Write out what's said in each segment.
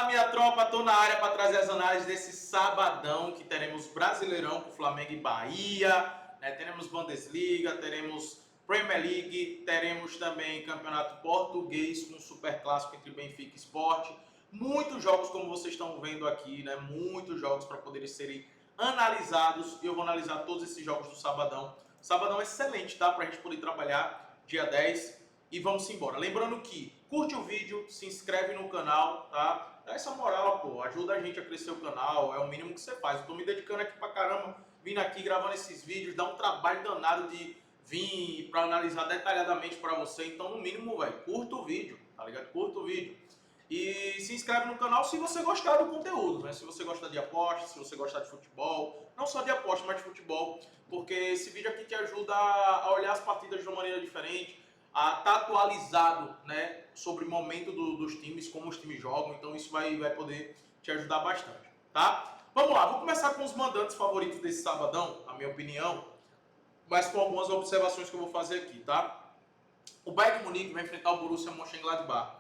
Minha tropa, tô na área para trazer as análises desse sabadão que teremos Brasileirão com Flamengo e Bahia, né? Teremos Bundesliga, teremos Premier League, teremos também Campeonato Português com Super Clássico entre Benfica e Sport. Muitos jogos, como vocês estão vendo aqui, né? Muitos jogos para poderem serem analisados e eu vou analisar todos esses jogos do sabadão. Sabadão é excelente, tá? Para a gente poder trabalhar dia 10 e vamos embora. Lembrando que curte o vídeo, se inscreve no canal, tá? Dá essa moral, pô. Ajuda a gente a crescer o canal, é o mínimo que você faz. Eu tô me dedicando aqui pra caramba, vindo aqui gravando esses vídeos, dá um trabalho danado de vir pra analisar detalhadamente pra você. Então, no mínimo, velho, curta o vídeo, tá ligado? Curta o vídeo. E se inscreve no canal se você gostar do conteúdo, né? Se você gosta de apostas, se você gostar de futebol, não só de apostas, mas de futebol, porque esse vídeo aqui te ajuda a olhar as partidas de uma maneira diferente, a estar atualizado, né, sobre o momento dos times, como os times jogam, então isso vai poder te ajudar bastante, tá? Vamos lá, vou começar com os mandantes favoritos desse sabadão, na minha opinião, mas com algumas observações que eu vou fazer aqui, tá? O Bayern de Munique vai enfrentar o Borussia Mönchengladbach.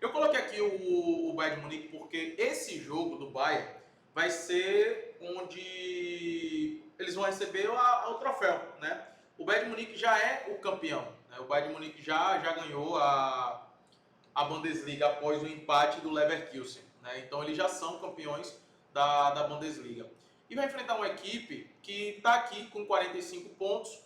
Eu coloquei aqui o Bayern de Munique porque esse jogo do Bayern vai ser onde eles vão receber o troféu, né? O Bayern de Munique já é o campeão, né? O Bayern de Munique já ganhou a Bundesliga após o empate do Leverkusen, né? Então eles já são campeões da Bundesliga. E vai enfrentar uma equipe que está aqui com 45 pontos.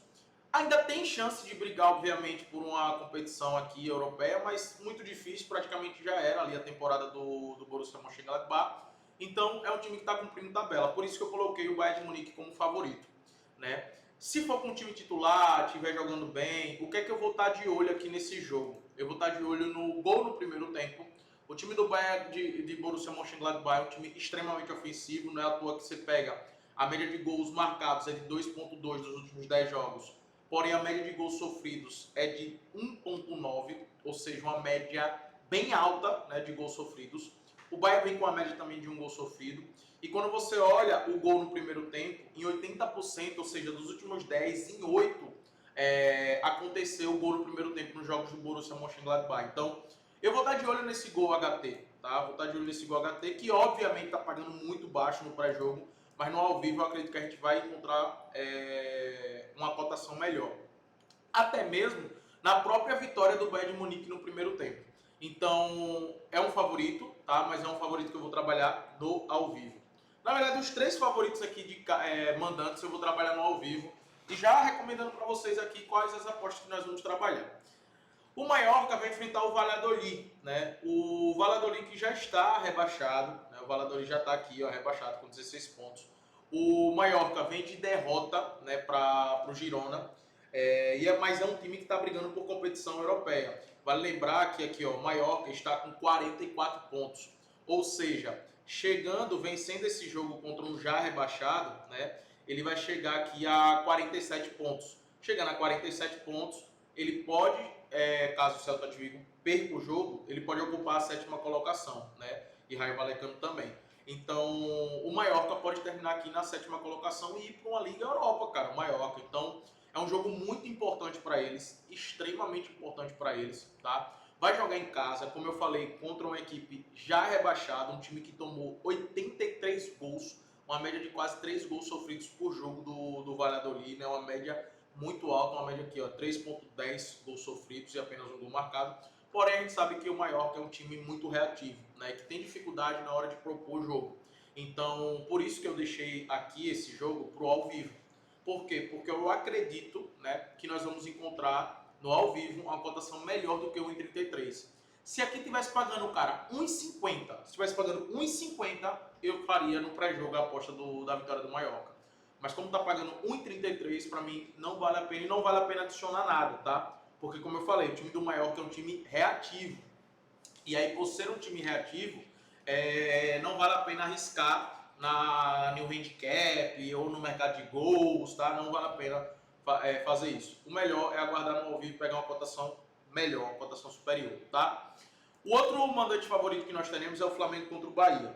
Ainda tem chance de brigar, obviamente, por uma competição aqui europeia, mas muito difícil, praticamente já era ali a temporada do Borussia Mönchengladbach. Então é um time que está cumprindo tabela, por isso que eu coloquei o Bayern de Munique como favorito, né? Se for com um time titular, estiver jogando bem, o que é que eu vou estar de olho aqui nesse jogo? Eu vou estar de olho no gol no primeiro tempo. O time do Bayern de Borussia Mönchengladbach é um time extremamente ofensivo, não é à toa que você pega a média de gols marcados é de 2,2 dos últimos 10 jogos, porém a média de gols sofridos é de 1,9, ou seja, uma média bem alta, né, de gols sofridos. O Bayern vem com a média também de um gol sofrido. E quando você olha o gol no primeiro tempo, em 80%, ou seja, dos últimos 10, em 8, aconteceu o gol no primeiro tempo nos jogos do Borussia Mönchengladbach. Então, eu vou estar de olho nesse gol HT, tá? Vou estar de olho nesse gol HT, que obviamente está pagando muito baixo no pré-jogo, mas no ao vivo eu acredito que a gente vai encontrar uma cotação melhor. Até mesmo na própria vitória do Bayern de Munique no primeiro tempo. Então, é um favorito, tá? Mas é um favorito que eu vou trabalhar no ao vivo. Na verdade, os três favoritos aqui de mandantes eu vou trabalhar no ao vivo. E já recomendando para vocês aqui quais as apostas que nós vamos trabalhar. O Mallorca vai enfrentar o Valladolid, né? O Valladolid que já está rebaixado, né? O Valladolid já está aqui, ó, rebaixado com 16 pontos. O Mallorca vem de derrota, né, para o Girona, mas é um time que está brigando por competição europeia. Vale lembrar que aqui, ó, o Mallorca está com 44 pontos, ou seja, chegando, vencendo esse jogo contra um já rebaixado, né? Ele vai chegar aqui a 47 pontos. Chegando a 47 pontos, ele pode, caso o Celta de Vigo perca o jogo, ele pode ocupar a sétima colocação, né? E Raio Vallecano também. Então, o Mallorca pode terminar aqui na sétima colocação e ir para uma Liga Europa, cara, o Mallorca. Então, é um jogo muito importante para eles, extremamente importante para eles, tá? Vai jogar em casa, como eu falei, contra uma equipe já rebaixada, um time que tomou 83 gols, uma média de quase 3 gols sofridos por jogo do Valladolid, né? Uma média muito alta, uma média aqui, ó, 3,10 gols sofridos e apenas um gol marcado. Porém, a gente sabe que o Mallorca é um time muito reativo, né, que tem dificuldade na hora de propor o jogo. Então, por isso que eu deixei aqui esse jogo pro ao vivo. Por quê? Porque eu acredito, né, que nós vamos encontrar no ao vivo uma cotação melhor do que o 1,33. Se aqui tivesse pagando, cara, 1,50, se tivesse pagando 1,50, eu faria no pré-jogo a aposta da vitória do Mallorca. Mas como tá pagando 1,33, para mim não vale a pena e não vale a pena adicionar nada, tá? Porque como eu falei, o time do Mallorca é um time reativo. E aí, por ser um time reativo, não vale a pena arriscar no handicap ou no mercado de gols, tá? Não vale a pena fazer isso. O melhor é aguardar no ao vivo e pegar uma cotação melhor, uma cotação superior, tá? O outro mandante favorito que nós teremos é o Flamengo contra o Bahia.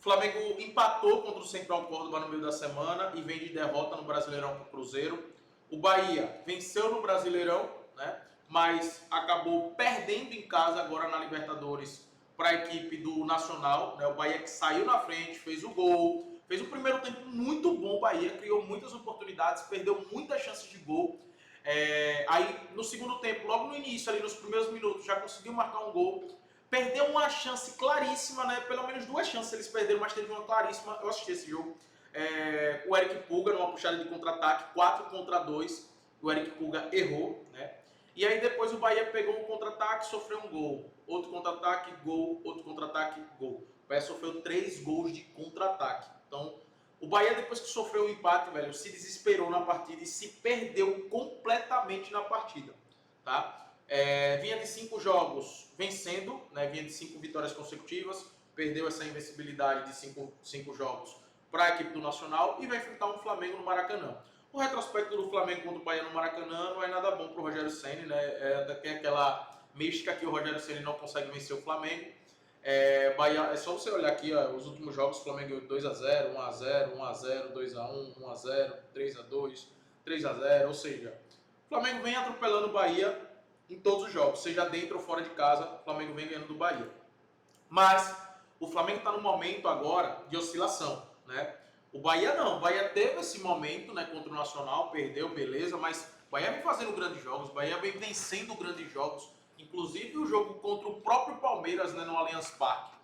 O Flamengo empatou contra o Central Córdoba no meio da semana e vem de derrota no Brasileirão para o Cruzeiro. O Bahia venceu no Brasileirão, né? Mas acabou perdendo em casa agora na Libertadores para a equipe do Nacional, né? O Bahia que saiu na frente, fez o gol, fez um primeiro tempo muito bom. O Bahia criou muitas oportunidades, perdeu muitas chances de gol. Aí no segundo tempo, logo no início, ali nos primeiros minutos, já conseguiu marcar um gol. Perdeu uma chance claríssima, né? Pelo menos duas chances eles perderam, mas teve uma claríssima. Eu assisti esse jogo. O Eric Pulga, numa puxada de contra-ataque, 4-2. O Eric Pulga errou, né? E aí depois o Bahia pegou um contra-ataque, sofreu um gol. Outro contra-ataque, gol. Outro contra-ataque, gol. O Bahia sofreu 3 gols de contra-ataque. Então, o Bahia, depois que sofreu o empate, velho, se desesperou na partida e se perdeu completamente na partida, tá? Vinha de 5 jogos vencendo, né? Vinha de 5 vitórias consecutivas, perdeu essa invencibilidade de 5 jogos para a equipe do Nacional e vai enfrentar um Flamengo no Maracanã. O retrospecto do Flamengo contra o Bahia no Maracanã não é nada bom para o Rogério Ceni, né? Tem aquela mística que o Rogério Ceni não consegue vencer o Flamengo. Bahia, é só você olhar aqui, ó, os últimos jogos, o Flamengo 2-0, 1-0, 1-0, 2-1, 1-0, 3-2, 3-0, ou seja, o Flamengo vem atropelando o Bahia em todos os jogos, seja dentro ou fora de casa, o Flamengo vem ganhando do Bahia. Mas o Flamengo está no momento agora de oscilação, né? O Bahia não, o Bahia teve esse momento, né, contra o Nacional, perdeu, beleza, mas o Bahia vem fazendo grandes jogos, o Bahia vem vencendo grandes jogos, inclusive o jogo contra o próprio Palmeiras, né, no Allianz Parque.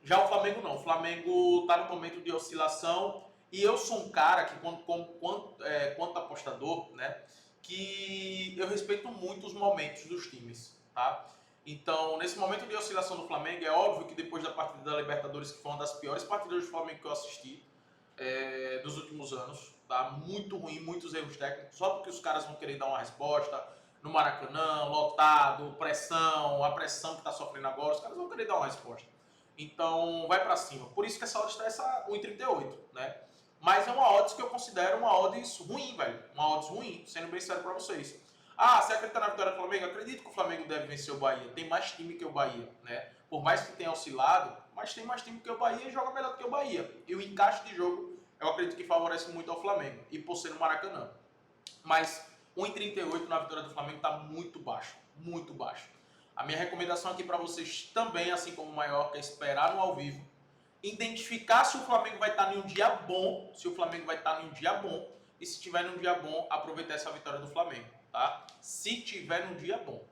Já o Flamengo não, o Flamengo está no momento de oscilação e eu sou um cara que, quanto apostador, né, que eu respeito muito os momentos dos times, tá? Então, nesse momento de oscilação do Flamengo, é óbvio que depois da partida da Libertadores, que foi uma das piores partidas do Flamengo que eu assisti dos últimos anos, tá? Muito ruim, muitos erros técnicos, só porque os caras vão querer dar uma resposta no Maracanã, lotado, pressão, a pressão que está sofrendo agora, os caras vão querer dar uma resposta. Então, vai para cima. Por isso que essa odds está essa 1,38, né? Mas é uma odds que eu considero uma odds ruim, velho. Uma odds ruim, sendo bem sério para vocês. Ah, você acredita na vitória do Flamengo? Acredito que o Flamengo deve vencer o Bahia. Tem mais time que o Bahia, né? Por mais que tenha oscilado, mas tem mais time que o Bahia e joga melhor do que o Bahia. E o encaixe de jogo, eu acredito que favorece muito ao Flamengo. E por ser no Maracanã. Mas 1,38 na vitória do Flamengo está muito baixo. Muito baixo. A minha recomendação aqui para vocês também, assim como o Maiorca, é esperar no ao vivo. Identificar se o Flamengo vai estar em um dia bom. Se o Flamengo vai estar em um dia bom. E se tiver num dia bom, aproveitar essa vitória do Flamengo. Tá? Se tiver num dia bom.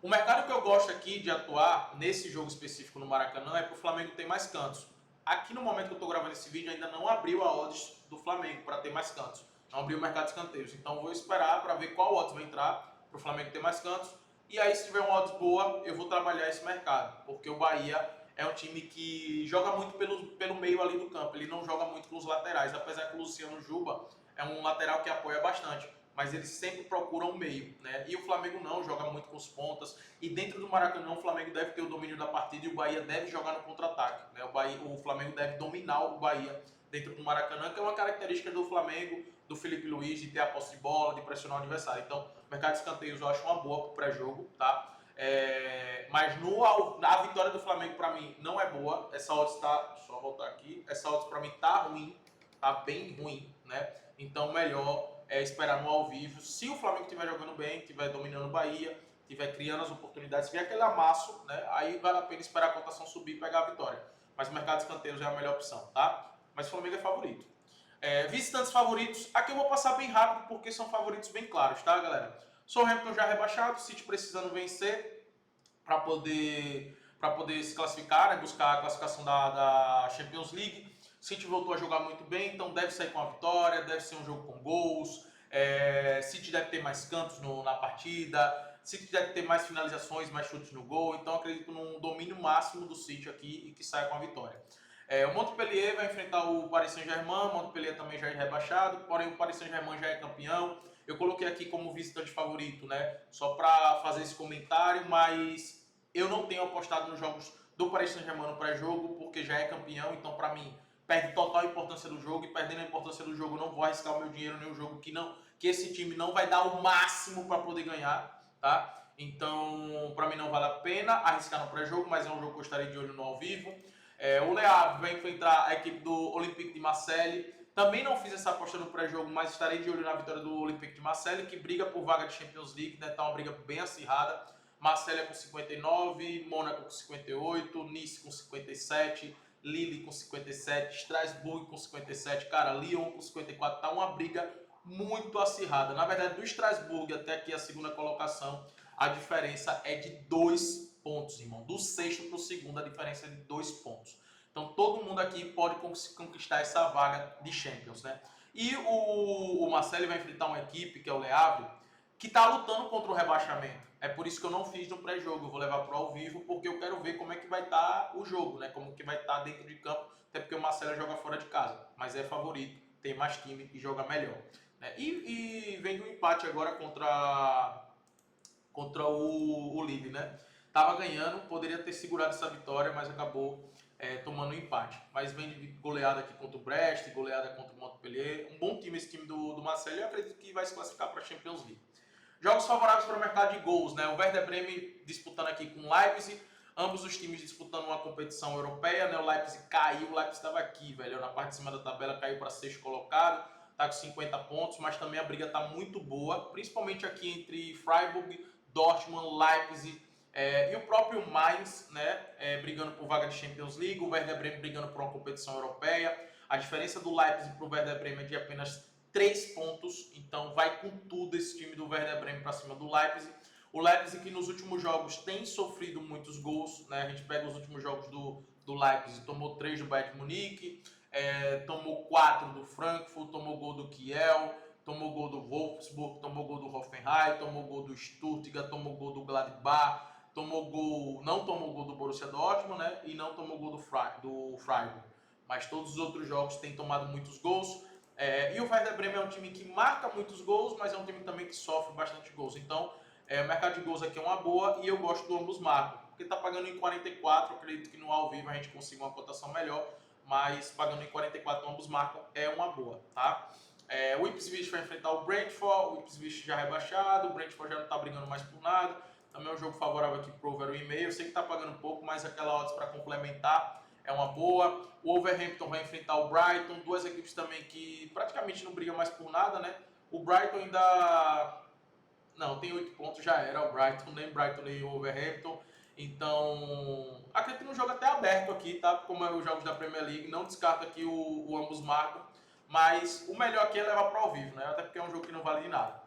O mercado que eu gosto aqui de atuar nesse jogo específico no Maracanã é para o Flamengo ter mais cantos. Aqui no momento que eu estou gravando esse vídeo ainda não abriu a odds do Flamengo para ter mais cantos. Não abriu o mercado de escanteios. Então vou esperar para ver qual odds vai entrar para o Flamengo ter mais cantos. E aí se tiver uma odds boa, eu vou trabalhar esse mercado. Porque o Bahia é um time que joga muito pelo meio ali do campo. Ele não joga muito com os laterais. Apesar que o Luciano Juba é um lateral que apoia bastante. Mas eles sempre procuram o meio, né? E o Flamengo não, joga muito com os pontas. E dentro do Maracanã, o Flamengo deve ter o domínio da partida e o Bahia deve jogar no contra-ataque, né? O Flamengo deve dominar o Bahia dentro do Maracanã, que é uma característica do Flamengo, do Felipe Luiz, de ter a posse de bola, de pressionar o adversário. Então, o mercado de escanteios eu acho uma boa para o pré-jogo, tá? Mas a vitória do Flamengo, para mim, não é boa. Essa odds tá... Só voltar aqui. Essa odds, para mim, tá ruim. Tá bem ruim, né? Então, melhor esperar no ao vivo. Se o Flamengo estiver jogando bem, estiver dominando o Bahia, estiver criando as oportunidades, tiver aquele amasso, né, aí vale a pena esperar a cotação subir e pegar a vitória. Mas o mercado de escanteios é a melhor opção, tá? Mas o Flamengo é favorito. Visitantes favoritos, aqui eu vou passar bem rápido porque são favoritos bem claros, tá, galera? Southampton já rebaixado, City precisando vencer para poder se classificar, né, buscar a classificação da Champions League. City voltou a jogar muito bem, então deve sair com a vitória, deve ser um jogo com gols. City deve ter mais cantos na partida, City deve ter mais finalizações, mais chutes no gol. Então acredito num domínio máximo do City aqui e que saia com a vitória. O Montpellier vai enfrentar o Paris Saint-Germain, o Montpellier também já é rebaixado, porém o Paris Saint-Germain já é campeão. Eu coloquei aqui como visitante favorito, né, só para fazer esse comentário, mas eu não tenho apostado nos jogos do Paris Saint-Germain no pré-jogo, porque já é campeão, então para mim perde total importância do jogo, e perdendo a importância do jogo não vou arriscar o meu dinheiro em um jogo que esse time não vai dar o máximo para poder ganhar, tá? Então, para mim não vale a pena arriscar no pré-jogo, mas é um jogo que eu estarei de olho no ao vivo. O Le Havre vai enfrentar a equipe do Olympique de Marseille. Também não fiz essa aposta no pré-jogo, mas estarei de olho na vitória do Olympique de Marseille, que briga por vaga de Champions League, né? Tá uma briga bem acirrada. Marselha com 59, Mônaco com 58, Nice com 57, Lille com 57, Strasbourg com 57, cara, Lyon com 54, tá uma briga muito acirrada. Na verdade, do Strasbourg até aqui a segunda colocação, a diferença é de 2 pontos, irmão. Do sexto para o segundo, a diferença é de 2 pontos. Então, todo mundo aqui pode conquistar essa vaga de Champions, né? E o Marseille vai enfrentar uma equipe, que é o Le Havre, que está lutando contra o rebaixamento. É por isso que eu não fiz no pré-jogo, eu vou levar para o ao vivo, porque eu quero ver como é que vai estar o jogo, né? Como que vai estar dentro de campo, até porque o Marseille joga fora de casa, mas é favorito, tem mais time e joga melhor. Né? E vem do empate agora contra o Lille, né? Tava ganhando, poderia ter segurado essa vitória, mas acabou tomando um empate. Mas vem de goleada aqui contra o Brest, goleada contra o Montpellier. Um bom time esse time do Marseille, eu acredito que vai se classificar para a Champions League. Jogos favoráveis para o mercado de gols, né? O Werder Bremen disputando aqui com o Leipzig, ambos os times disputando uma competição europeia, né? O Leipzig caiu, o Leipzig estava aqui, velho, na parte de cima da tabela, caiu para sexto colocado, tá com 50 pontos, mas também a briga tá muito boa, principalmente aqui entre Freiburg, Dortmund, Leipzig e o próprio Mainz, né? Brigando por vaga de Champions League, o Werder Bremen brigando por uma competição europeia. A diferença do Leipzig para o Werder Bremen é de apenas 3 pontos, então vai com tudo esse time do Werder Bremen para cima do Leipzig. O Leipzig que nos últimos jogos tem sofrido muitos gols, né? A gente pega os últimos jogos do Leipzig, tomou 3 do Bayern de Munique, tomou 4 do Frankfurt, tomou gol do Kiel, tomou gol do Wolfsburg, tomou gol do Hoffenheim, tomou gol do Stuttgart, tomou gol do Gladbach, não tomou gol do Borussia Dortmund, né? E não tomou gol do Freiburg. Mas todos os outros jogos têm tomado muitos gols. E o Werder Bremen é um time que marca muitos gols, mas é um time também que sofre bastante gols. Então, o mercado de gols aqui é uma boa e eu gosto do ambos marcam. Porque está pagando em 44, eu acredito que no ao vivo a gente consiga uma cotação melhor, mas pagando em 44 ambos marcam é uma boa, tá? O Ipswich vai enfrentar o Brentford, o Ipswich já rebaixado, o Brentford já não está brigando mais por nada. Também é um jogo favorável aqui pro over 1,5. Eu sei que está pagando pouco, mas aquela odds para complementar é uma boa. O Wolverhampton vai enfrentar o Brighton, duas equipes também que praticamente não brigam mais por nada, né? O Brighton ainda... Não, tem 8 pontos, já era o Brighton, nem Brighton nem o Wolverhampton. Então, acredito que um jogo até aberto aqui, tá? Como é os jogos da Premier League, não descarto aqui o ambos marcam. Mas o melhor aqui é levar para ao vivo, né? Até porque é um jogo que não vale de nada.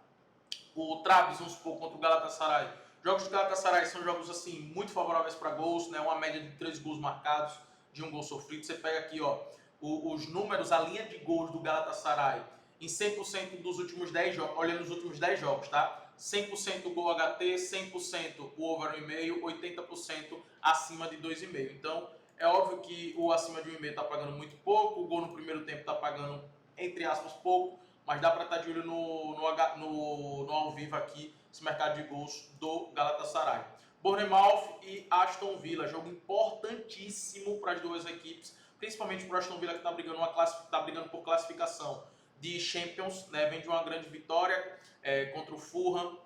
O Trabzonspor contra o Galatasaray. Jogos do Galatasaray são jogos assim muito favoráveis para gols, né? Uma média de 3 gols marcados, de um gol sofrido. Você pega aqui, ó, os números, a linha de gols do Galatasaray em 100% dos últimos 10 jogos, olhando os últimos 10 jogos, tá? 100% gol HT, 100% o over 1,5, 80% acima de 2,5. Então, é óbvio que o acima de 1,5 está pagando muito pouco, o gol no primeiro tempo está pagando, entre aspas, pouco, mas dá para estar de olho no ao vivo aqui, esse mercado de gols do Galatasaray. Bournemouth e Aston Villa, jogo importantíssimo para as duas equipes, principalmente para o Aston Villa que está brigando por classificação de Champions, né? Vem de uma grande vitória contra o Fulham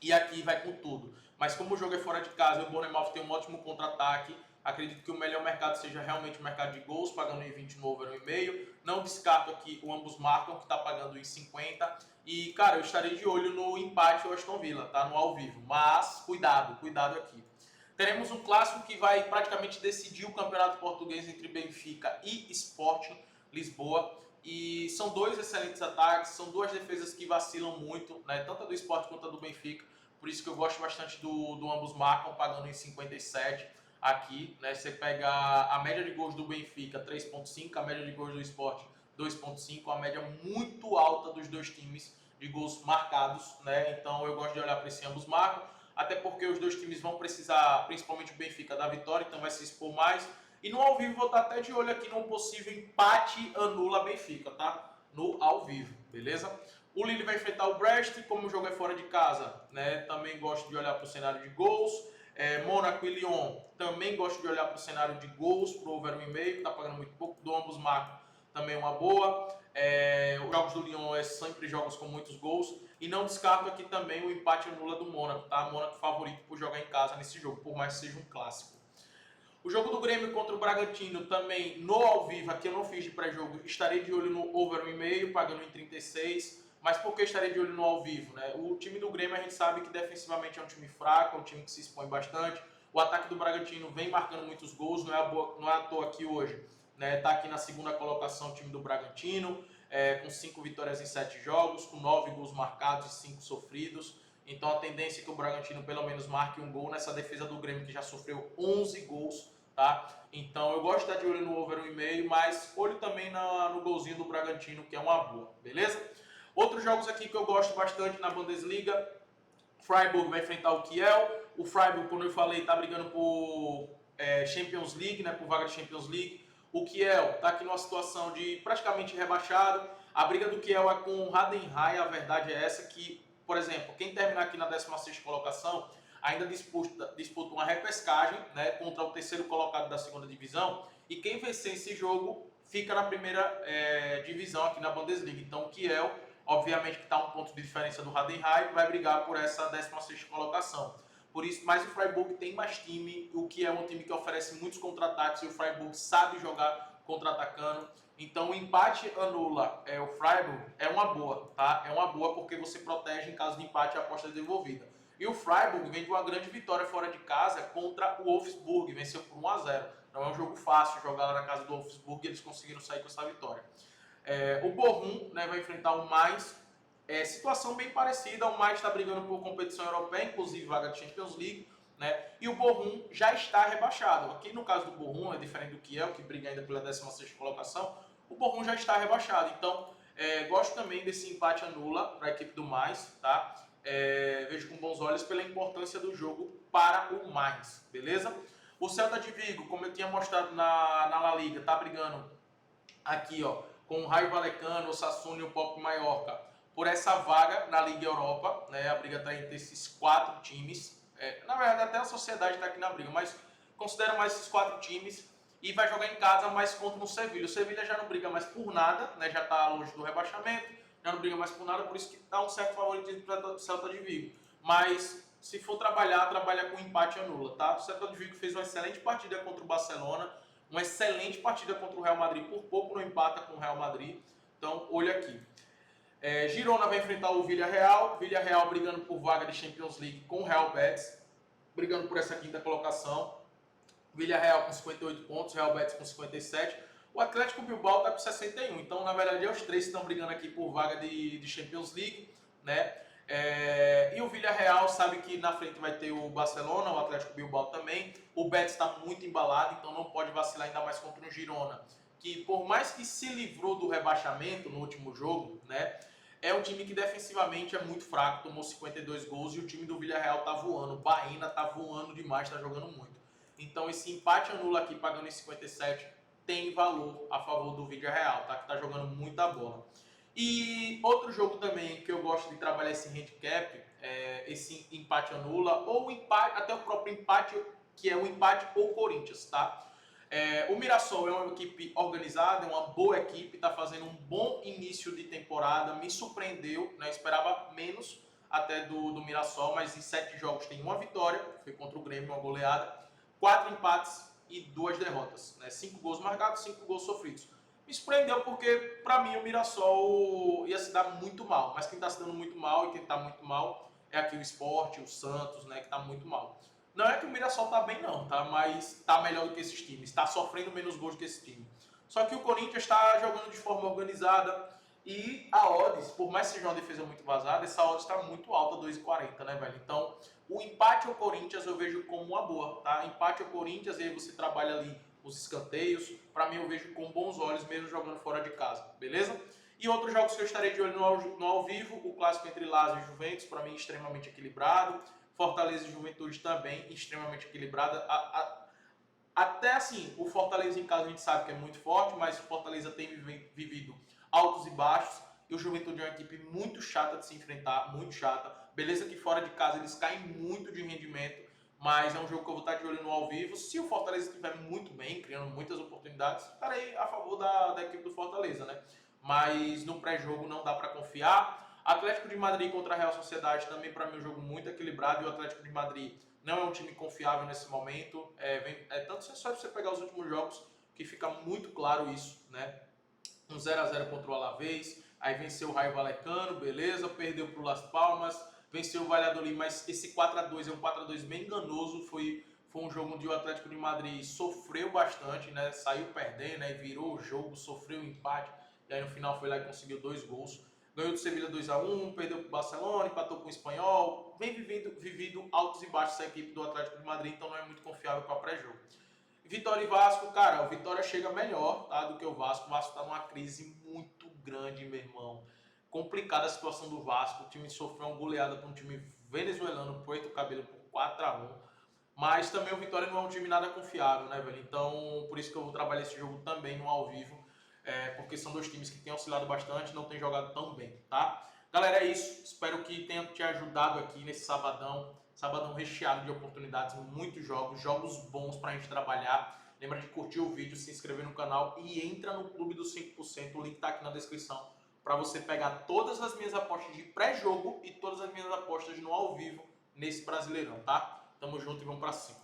e aqui vai com tudo. Mas como o jogo é fora de casa e o Bournemouth tem um ótimo contra-ataque, acredito que o melhor mercado seja realmente o mercado de gols, pagando em 20 no over 1,5. Não descarto aqui o ambos marcam, que está pagando em 50. E, cara, eu estarei de olho no empate o Aston Villa, tá? No ao vivo. Mas, cuidado aqui. Teremos um clássico que vai praticamente decidir o campeonato português entre Benfica e Sporting Lisboa. E são dois excelentes ataques, são duas defesas que vacilam muito, né? Tanto a do Sport quanto a do Benfica. Por isso que eu gosto bastante do ambos marcam, pagando em 57 aqui, né? Você pega a média de gols do Benfica 3,5, a média de gols do Sport 2,5, a média muito alta dos dois times de gols marcados, né? Então eu gosto de olhar para esse ambos marcam, até porque os dois times vão precisar, principalmente o Benfica, da vitória, então vai se expor mais. E no ao vivo vou estar até de olho aqui num possível empate anula Benfica, tá? No ao vivo, beleza? O Lille vai enfrentar o Brest, como o jogo é fora de casa, né? Também gosto de olhar para o cenário de gols. Mônaco e Lyon, também gosto de olhar para o cenário de gols, para o over 1,5, que está pagando muito pouco, do ambos marcam também uma boa. Os jogos do Lyon sempre jogos com muitos gols. E não descarto aqui também o empate anula do Mônaco, tá? Mônaco favorito por jogar em casa nesse jogo, por mais que seja um clássico. O jogo do Grêmio contra o Bragantino também no ao vivo, aqui eu não fiz de pré-jogo, estarei de olho no over 1,5, pagando em 36. Mas por que estarei de olho no ao vivo, né? O time do Grêmio a gente sabe que defensivamente é um time fraco, é um time que se expõe bastante. O ataque do Bragantino vem marcando muitos gols, não é à toa que hoje, né? Tá aqui na segunda colocação o time do Bragantino, com 5 vitórias em 7 jogos, com 9 gols marcados e 5 sofridos. Então a tendência é que o Bragantino pelo menos marque um gol nessa defesa do Grêmio, que já sofreu 11 gols, tá? Então eu gosto de estar de olho no over 1,5, mas olho também no golzinho do Bragantino, que é uma boa, beleza? Outros jogos aqui que eu gosto bastante na Bundesliga, Freiburg vai enfrentar o Kiel. O Freiburg, como eu falei, está brigando por Champions League, né, por vaga de Champions League. O Kiel está aqui numa situação de praticamente rebaixado. A briga do Kiel é com o Heidenheim, a verdade é essa que, por exemplo, quem terminar aqui na 16ª colocação ainda disputa uma repescagem, né, contra o terceiro colocado da segunda divisão, e quem vencer esse jogo fica na primeira divisão aqui na Bundesliga. Então o Kiel, obviamente que está um ponto de diferença do Heidenheim, vai brigar por essa 16ª colocação. Por isso, mas o Freiburg tem mais time, o que é um time que oferece muitos contra-ataques, e o Freiburg sabe jogar contra-atacando. Então o empate anula o Freiburg, é uma boa, tá? É uma boa porque você protege em caso de empate a aposta devolvida. E o Freiburg vem de uma grande vitória fora de casa contra o Wolfsburg, venceu por 1-0. Não é um jogo fácil jogar lá na casa do Wolfsburg, e eles conseguiram sair com essa vitória. O Bochum, né, vai enfrentar o Mainz. Situação bem parecida, o Mainz está brigando por competição europeia, inclusive vaga de Champions League, né? E o Bochum já está rebaixado. Aqui no caso do Bochum, é diferente do Kiel, que briga ainda pela 16ª colocação, o Bochum já está rebaixado. Então, gosto também desse empate anula para a equipe do Mainz, tá? Vejo com bons olhos pela importância do jogo para o Mainz, beleza? O Celta de Vigo, como eu tinha mostrado na La Liga, está brigando aqui, ó, com o Raio Vallecano, o Sassuolo e o Pop Mallorca por essa vaga na Liga Europa, né? A briga está entre esses 4 times. Na verdade, até a Sociedade está aqui na briga, mas considera mais esses 4 times e vai jogar em casa, mas contra o Sevilha. O Sevilha já não briga mais por nada, né? Já está longe do rebaixamento, já não briga mais por nada, por isso que dá um certo favoritismo para o Celta de Vigo. Mas se for trabalha com empate anula, tá? O Celta de Vigo fez uma excelente partida contra o Barcelona, uma excelente partida contra o Real Madrid, por pouco não empata com o Real Madrid. Então, olha aqui. Girona vai enfrentar o Villarreal. Villarreal brigando por vaga de Champions League com o Real Betis, brigando por essa 5ª colocação. Villarreal com 58 pontos, Real Betis com 57. O Atlético Bilbao está com 61. Então, na verdade, os 3 estão brigando aqui por vaga de Champions League, né? E o Villarreal sabe que na frente vai ter o Barcelona, o Atlético Bilbao também. O Betis está muito embalado, então não pode vacilar ainda mais contra o Girona, que por mais que se livrou do rebaixamento no último jogo, né? É um time que defensivamente é muito fraco, tomou 52 gols e o time do Villarreal tá voando. O Baena tá voando demais, tá jogando muito. Então esse empate anula aqui pagando em 57 tem valor a favor do Villarreal, tá? Que tá jogando muita bola. E outro jogo também que eu gosto de trabalhar esse handicap, esse empate anula, ou empate, até o próprio empate, que é o empate ou Corinthians, tá? O Mirassol é uma equipe organizada, é uma boa equipe, está fazendo um bom início de temporada, me surpreendeu, né? Esperava menos até do Mirassol, mas em 7 jogos tem uma vitória, foi contra o Grêmio, uma goleada, 4 empates e 2 derrotas, né? 5 gols marcados, 5 gols sofridos. Me surpreendeu porque, para mim, o Mirassol ia se dar muito mal, mas quem está se dando muito mal e quem está muito mal é aqui o Sport, o Santos, né? Que está muito mal. Não é que o Mirassol tá bem não, tá? Mas tá melhor do que esses times, tá sofrendo menos gols do que esse time. Só que o Corinthians está jogando de forma organizada e a odds, por mais que seja uma defesa muito vazada, essa odds está muito alta, 2,40, né, velho? Então, o empate ao Corinthians eu vejo como uma boa, tá? Empate ao Corinthians, e aí você trabalha ali os escanteios, pra mim eu vejo com bons olhos, mesmo jogando fora de casa, beleza? E outros jogos que eu estarei de olho no ao vivo, o clássico entre Lazio e Juventus, pra mim extremamente equilibrado. Fortaleza e Juventude também extremamente equilibrada. Até assim, o Fortaleza em casa a gente sabe que é muito forte, mas o Fortaleza tem vivido altos e baixos. E o Juventude é uma equipe muito chata de se enfrentar, muito chata. Beleza que fora de casa eles caem muito de rendimento, mas é um jogo que eu vou estar de olho no ao vivo. Se o Fortaleza estiver muito bem, criando muitas oportunidades, estarei a favor da equipe do Fortaleza, né? Mas no pré-jogo não dá para confiar. Atlético de Madrid contra a Real Sociedade também, para mim, um jogo muito equilibrado, e o Atlético de Madrid não é um time confiável nesse momento. Tanto só você pegar os últimos jogos que fica muito claro isso, né? Um 0-0 contra o Alavés, Aí venceu o Raio Vallecano, beleza, perdeu para o Las Palmas, venceu o Valladolid, mas esse 4-2 é um 4-2 bem enganoso, foi um jogo onde o Atlético de Madrid sofreu bastante, né? Saiu perdendo, né? Virou o jogo, sofreu o empate, e aí no final foi lá e conseguiu 2 gols. Ganhou do Sevilla 2-1, perdeu para o Barcelona, empatou com o Espanhol. Vem vivido altos e baixos essa equipe do Atlético de Madrid, então não é muito confiável para pré-jogo. Vitória e Vasco, cara, o Vitória chega melhor, tá, do que o Vasco. O Vasco tá numa crise muito grande, meu irmão. Complicada a situação do Vasco. O time sofreu uma goleada com um time venezuelano, Puerto Cabello, por 4-1. Mas também o Vitória não é um time nada confiável, né, velho? Então, por isso que eu vou trabalhar esse jogo também no ao vivo. Porque são dois times que têm oscilado bastante e não têm jogado tão bem, tá? Galera, é isso. Espero que tenha te ajudado aqui nesse sabadão. Sabadão recheado de oportunidades, muitos jogos bons pra gente trabalhar. Lembra de curtir o vídeo, se inscrever no canal e entra no Clube dos 5%. O link tá aqui na descrição para você pegar todas as minhas apostas de pré-jogo e todas as minhas apostas no ao vivo nesse Brasileirão, tá? Tamo junto e vamos pra cima.